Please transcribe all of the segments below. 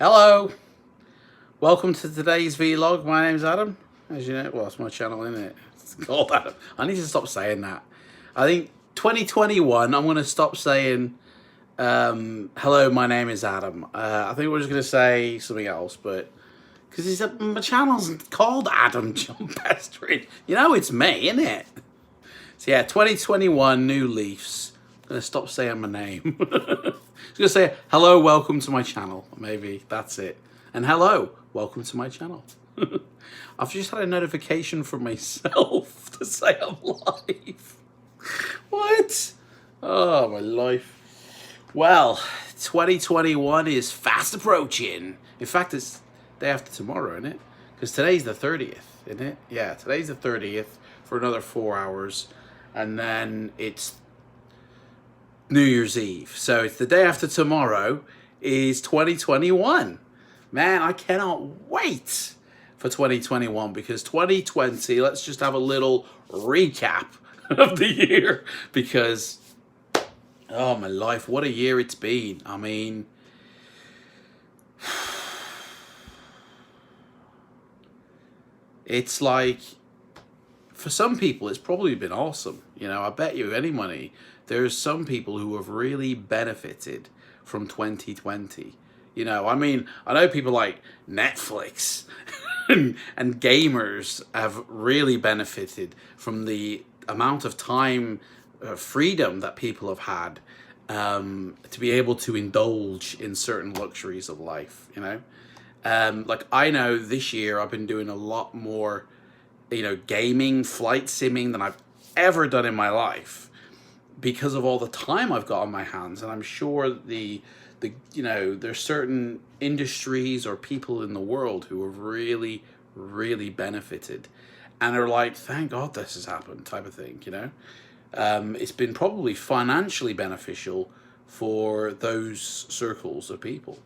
Hello, welcome to today's vlog. My name's Adam. As you know, well, it's my channel, isn't it? It's called Adam. I need to stop saying that. I think 2021, I'm going to stop saying, hello, my name is Adam. I think we're just going to say something else, but because my channel's called Adam John Pestridge. You know, it's me, isn't it? So yeah, 2021, new leaves. I'm going to stop saying my name. I'm going to say, hello, welcome to my channel. Maybe that's it. And hello, welcome to my channel. I've just had a notification from myself to say I'm live. What? Oh, my life. Well, 2021 is fast approaching. In fact, it's day after tomorrow, isn't it? Because today's the 30th, isn't it? Yeah, today's the 30th for another 4 hours. And then it's New Year's Eve. So it's the day after tomorrow is 2021. Man, I cannot wait for 2021 because 2020, let's just have a little recap of the year because, oh my life, what a year it's been. I mean, it's like, for some people, it's probably been awesome. You know, I bet you any money, there's some people who have really benefited from 2020. You know, I mean, I know people like Netflix and gamers have really benefited from the amount of time, freedom that people have had to be able to indulge in certain luxuries of life, you know? Like, I know this year I've been doing a lot more, you know, gaming, flight simming than I've ever done in my life because of all the time I've got on my hands. And I'm sure the you know, there's certain industries or people in the world who have really, really benefited and are like, thank God this has happened type of thing, you know? It's been probably financially beneficial for those circles of people.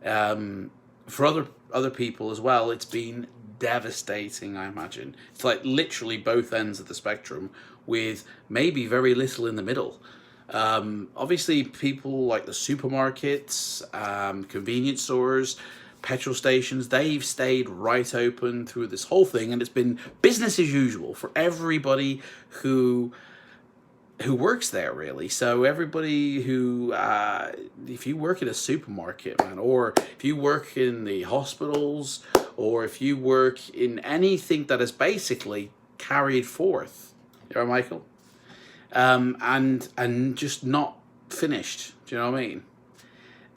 For other people as well, it's been devastating, I imagine. It's like literally both ends of the spectrum with maybe very little in the middle. Obviously, people like the supermarkets, convenience stores, petrol stations, they've stayed right open through this whole thing, and it's been business as usual for everybody who works there, really. So everybody who, if you work in a supermarket, man, or if you work in the hospitals, or if you work in anything that is basically carried forth, you know, Michael, and just not finished, do you know what I mean?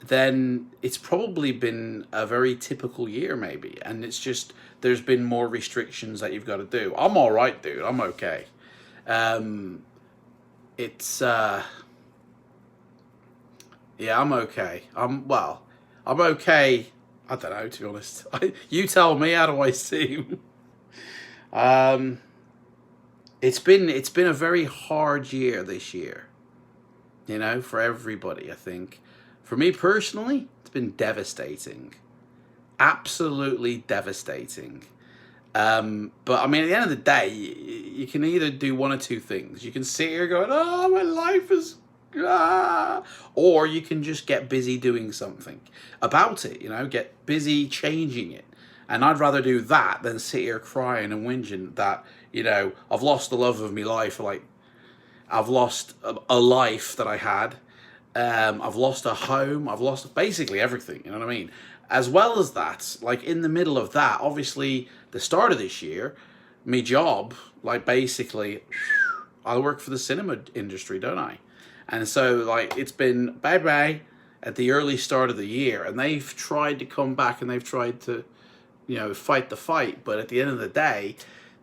Then it's probably been a very typical year, maybe, and it's just, there's been more restrictions that you've got to do. I'm all right, dude. I'm okay. It's yeah, I'm okay. I'm okay. I don't know, to be honest. You tell me, how do I seem? It's been a very hard year this year, you know, for everybody. I think for me personally, it's been devastating, absolutely devastating. But I mean, at the end of the day, you can either do one or two things. You can sit here going, oh, my life is, or you can just get busy doing something about it, you know, get busy changing it. And I'd rather do that than sit here crying and whinging that, you know, I've lost the love of my life. Like, I've lost a life that I had. I've lost a home. I've lost basically everything, you know what I mean? As well as that, like in the middle of that, obviously the start of this year, my job, like basically, I work for the cinema industry, don't I? And so like it's been bye-bye at the early start of the year, and they've tried to come back and they've tried to, you know, fight the fight. But at the end of the day,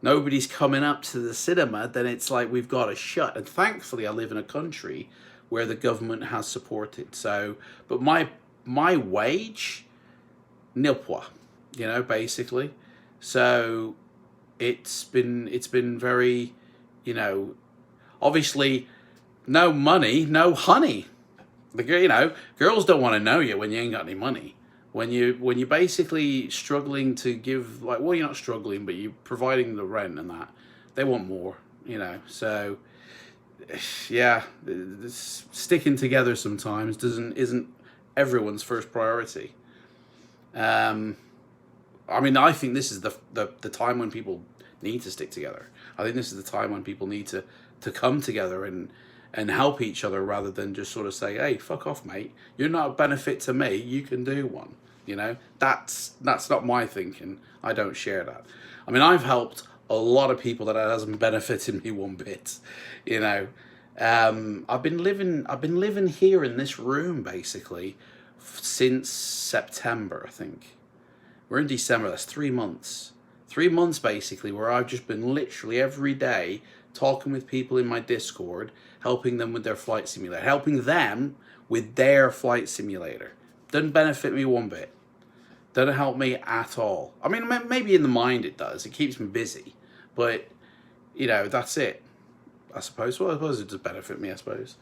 nobody's coming up to the cinema, then it's like we've got to shut. And thankfully I live in a country where the government has supported. So, but my wage, nil point, you know, basically. So it's been very, you know, obviously no money, no honey. You know, girls don't want to know you when you ain't got any money. When you're basically struggling to give, like, well, you're not struggling, but you're providing the rent and that, they want more, you know. So yeah, sticking together sometimes isn't everyone's first priority. I mean, I think this is the time when people need to stick together. I think this is the time when people need to come together and help each other, rather than just sort of say, hey, fuck off, mate. You're not a benefit to me. You can do one. You know, that's not my thinking. I don't share that. I mean, I've helped a lot of people that hasn't benefited me one bit. You know, I've been living here in this room basically since September, I think. We're in December. That's 3 months. 3 months basically, where I've just been literally every day talking with people in my Discord, helping them with their flight simulator, helping them with their flight simulator. Doesn't benefit me one bit. Doesn't help me at all. I mean, maybe in the mind it does. It keeps me busy. But, you know, that's it. I suppose. Well, I suppose it does benefit me, I suppose.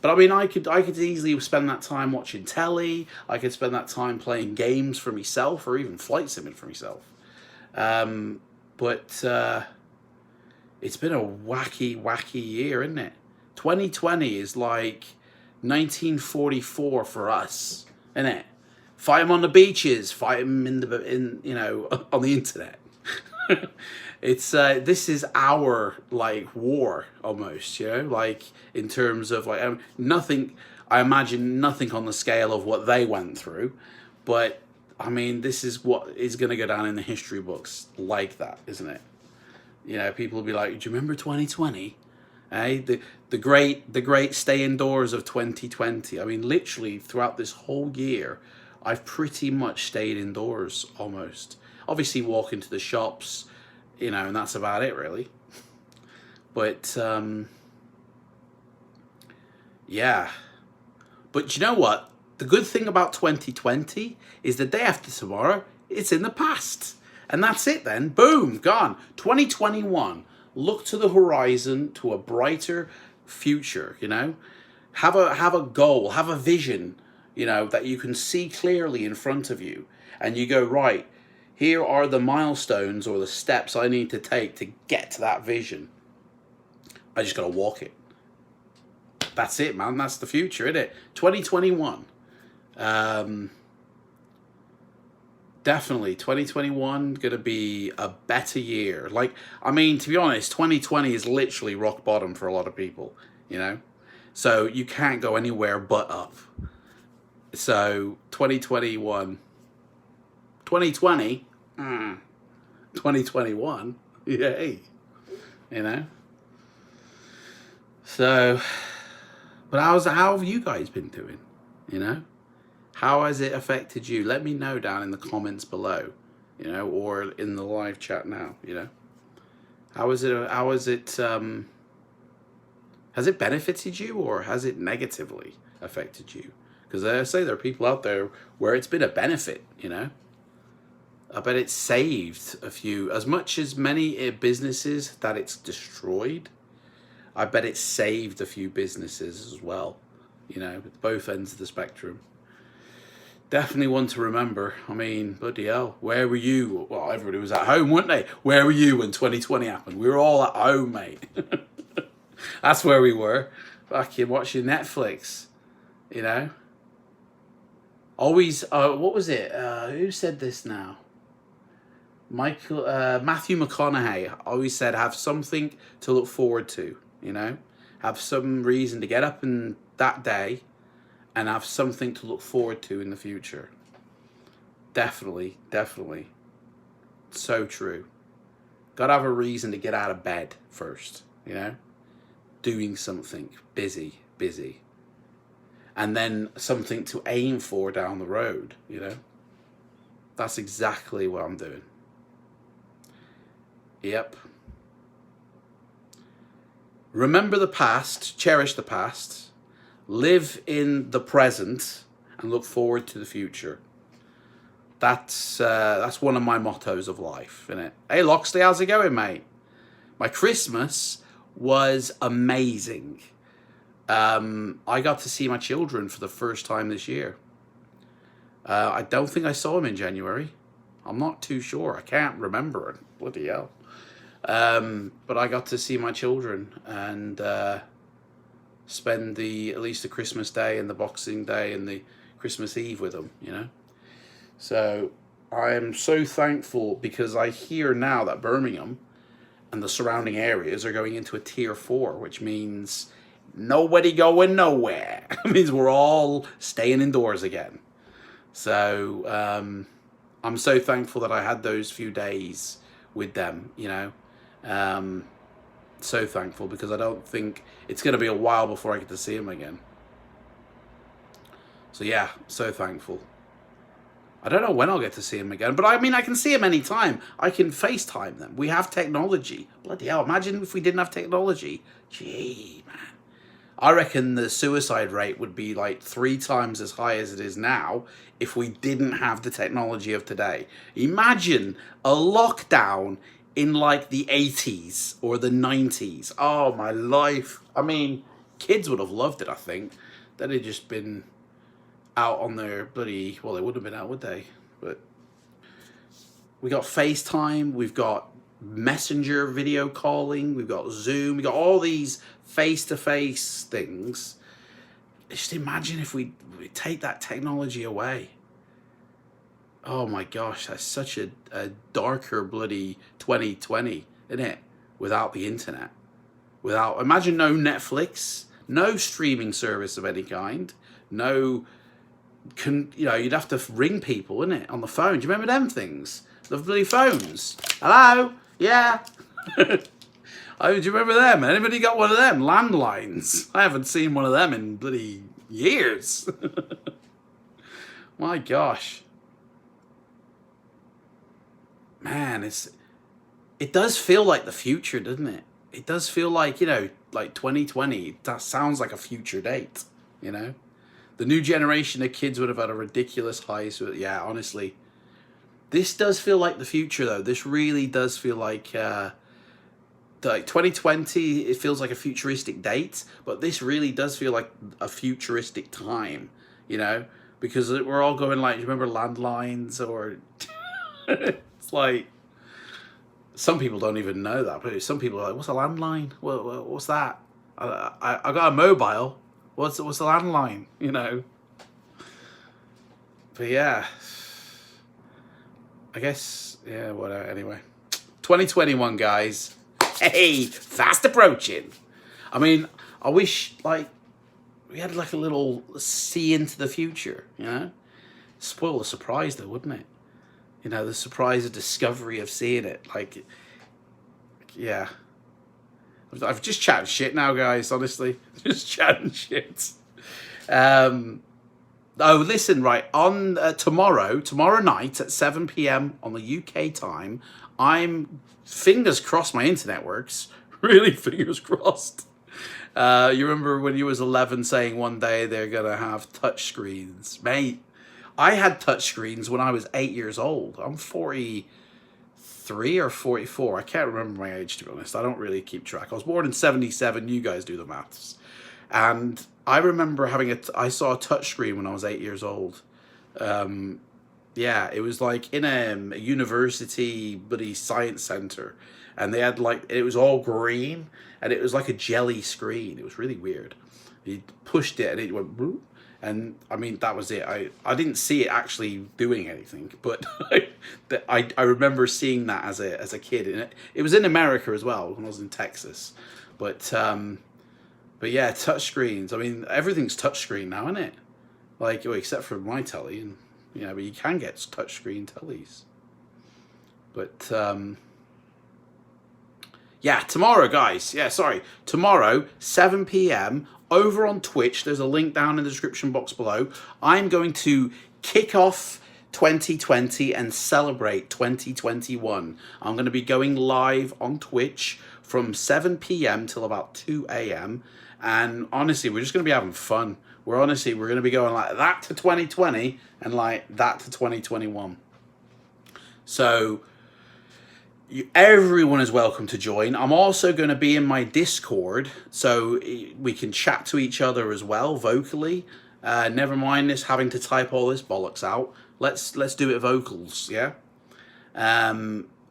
But I mean, I could easily spend that time watching telly. I could spend that time playing games for myself, or even flight simming for myself. But it's been a wacky year, isn't it? 2020 is like 1944 for us, isn't it? Fight them on the beaches, fight them in you know, on the internet. It's this is our like war almost, you know, like in terms of like nothing. I imagine nothing on the scale of what they went through, but I mean, this is what is going to go down in the history books like that, isn't it? You know, people will be like, "Do you remember 2020? Eh? The great stay indoors of 2020." I mean, literally throughout this whole year, I've pretty much stayed indoors almost. Obviously, walk into the shops, you know, and that's about it really. But yeah. But you know what? The good thing about 2020 is the day after tomorrow, it's in the past. And that's it then. Boom, gone. 2021. Look to the horizon, to a brighter future, you know? Have a goal, have a vision, you know, that you can see clearly in front of you. And you go, right, here are the milestones or the steps I need to take to get to that vision. I just got to walk it. That's it, man. That's the future, isn't it? 2021. Definitely 2021 gonna be a better year. Like, I mean, to be honest, 2020 is literally rock bottom for a lot of people, you know? So you can't go anywhere but up. So 2021, 2020, 2021, yay, you know? So, but how have you guys been doing, you know? How has it affected you? Let me know down in the comments below, you know, or in the live chat now, you know. Has it benefited you, or has it negatively affected you? Because I say there are people out there where it's been a benefit, you know. I bet it's saved a few, as much as many businesses that it's destroyed. I bet it's saved a few businesses as well, you know, at both ends of the spectrum. Definitely one to remember. I mean, bloody hell, where were you? Well, everybody was at home, weren't they? Where were you when 2020 happened? We were all at home, mate. That's where we were. Fucking watching Netflix, you know? Always, what was it? Who said this now? Matthew McConaughey always said, have something to look forward to, you know? Have some reason to get up in that day and have something to look forward to in the future. Definitely, definitely. So true. Gotta have a reason to get out of bed first, you know? Doing something, busy. And then something to aim for down the road, you know? That's exactly what I'm doing. Yep. Remember the past, cherish the past, live in the present, and look forward to the future. That's one of my mottos of life, isn't it? Hey Loxley, how's it going, mate? My Christmas was amazing. I got to see my children for the first time this year. I don't think I saw them in January. I'm not too sure. I can't remember it. Bloody hell. But I got to see my children and spend at least the Christmas Day and the Boxing Day and the Christmas Eve with them, you know. So I am so thankful, because I hear now that Birmingham and the surrounding areas are going into a tier 4, which means nobody going nowhere. It means we're all staying indoors again. So I'm so thankful that I had those few days with them, you know. So thankful, because I don't think it's going to be a while before I get to see them again. So yeah, so thankful. I don't know when I'll get to see them again, but I mean, I can see them anytime. I can FaceTime them. We have technology. Bloody hell, imagine if we didn't have technology. Gee, man. I reckon the suicide rate would be like 3 times as high as it is now if we didn't have the technology of today. Imagine a lockdown in like the 80s or the 90s. Oh, my life. I mean, kids would have loved it, I think. They'd have just been out on their bloody, well, they wouldn't have been out, would they? But we got FaceTime, we've got Messenger video calling, we've got Zoom, we got all these face-to-face things. Just imagine if we take that technology away. Oh my gosh, that's such a darker bloody 2020, isn't it? Without the internet. Without, imagine no Netflix, no streaming service of any kind, no, you know, you'd have to ring people, wouldn't it, on the phone. Do you remember them things? The bloody phones. Hello? Yeah. Oh, do you remember them? Anybody got one of them? Landlines. I haven't seen one of them in bloody years. My gosh. Man, it does feel like the future, doesn't it? It does feel like, you know, like 2020. That sounds like a future date, you know? The new generation of kids would have had a ridiculous high. So yeah, honestly. This does feel like the future, though. This really does feel like 2020, it feels like a futuristic date, but this really does feel like a futuristic time, you know? Because we're all going like, you remember landlines, or... It's like... Some people don't even know that, but some people are like, what's a landline? What's that? I got a mobile. What's a landline? You know? But yeah... I guess, yeah, whatever, anyway. 2021, guys. Hey, fast approaching. I mean, I wish, like, we had, like, a little see into the future, you know? Spoil the surprise, though, wouldn't it? You know, the surprise of discovery of seeing it. Like, yeah. I've just chatted shit now, guys, honestly. Just chatting shit. Oh, listen, right, on tomorrow night at 7 p.m. on the UK time, I'm, fingers crossed my internet works, really fingers crossed. You remember when you was 11 saying one day they're going to have touch screens? Mate, I had touch screens when I was 8 years old. I'm 43 or 44. I can't remember my age, to be honest. I don't really keep track. I was born in 77. You guys do the maths. And I remember I saw a touchscreen when I was 8 years old. Yeah, it was like in a university bloody science center, and they had like, it was all green, and it was like a jelly screen. It was really weird. You pushed it and it went boop, and I mean, that was it. I didn't see it actually doing anything, but I remember seeing that as a kid, and it was in America as well when I was in Texas, but yeah, touchscreens. I mean, everything's touchscreen now, isn't it? Like, well, except for my telly, and you know, but you can get touchscreen tellies. But yeah, tomorrow, guys. Yeah, sorry, tomorrow, 7 p.m. over on Twitch. There's a link down in the description box below. I'm going to kick off 2020 and celebrate 2021. I'm going to be going live on Twitch from 7 p.m. till about 2 a.m. And honestly, we're just going to be having fun. We're going to be going like that to 2020 and like that to 2021. So everyone is welcome to join. I'm also going to be in my Discord, so we can chat to each other as well vocally. Never mind this having to type all this bollocks out. Let's do it vocals, yeah?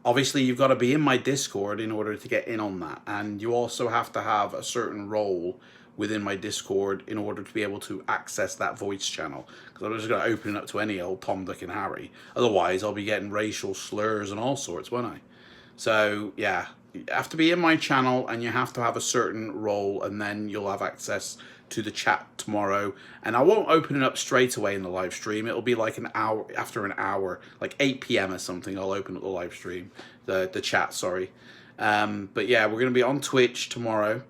Obviously, you've got to be in my Discord in order to get in on that. And you also have to have a certain role within my Discord in order to be able to access that voice channel, because I'm just going to open it up to any old Tom, Dick and Harry. Otherwise I'll be getting racial slurs and all sorts, won't I? So yeah, you have to be in my channel and you have to have a certain role, and then you'll have access to the chat tomorrow. And I won't open it up straight away in the live stream. It'll be like an hour, after an hour, like 8 p.m. or something, I'll open up the live stream, the chat, sorry. But yeah, we're going to be on Twitch tomorrow.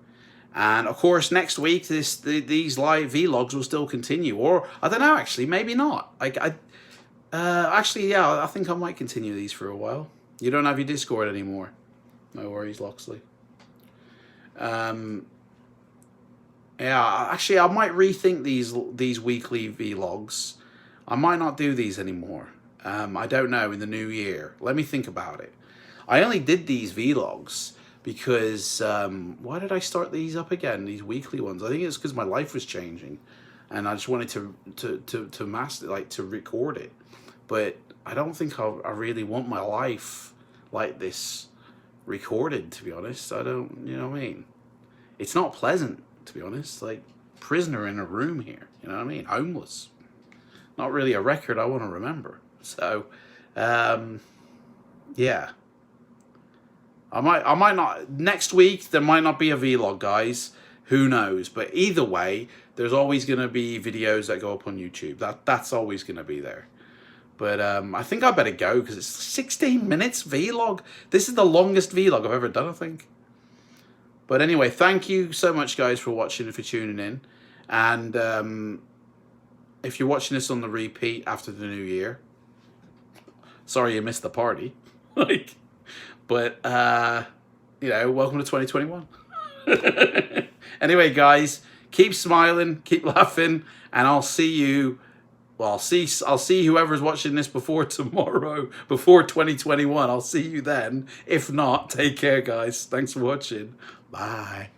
And of course, next week, these live vlogs will still continue. Or, I don't know, actually, maybe not. Actually, yeah, I think I might continue these for a while. You don't have your Discord anymore. No worries, Loxley. Yeah, actually, I might rethink these weekly vlogs. I might not do these anymore. I don't know, in the new year. Let me think about it. I only did these vlogs because, why did I start these up again, these weekly ones? I think it's because my life was changing, and I just wanted to master, like, to record it. But I don't think I really want my life like this recorded, to be honest. I don't, you know what I mean? It's not pleasant, to be honest. Like, prisoner in a room here, you know what I mean? Homeless. Not really a record I want to remember. So, yeah. I might not, next week there might not be a vlog, guys. Who knows? But either way, there's always going to be videos that go up on YouTube. That's always going to be there. But I think I better go, because it's 16 minutes vlog. This is the longest vlog I've ever done, I think. But anyway, thank you so much, guys, for watching and for tuning in. And if you're watching this on the repeat after the new year, sorry you missed the party. Like, but you know, welcome to 2021. Anyway, guys, keep smiling, keep laughing, and I'll see you. Well, I'll see whoever's watching this before tomorrow, before 2021. I'll see you then. If not, take care, guys. Thanks for watching. Bye.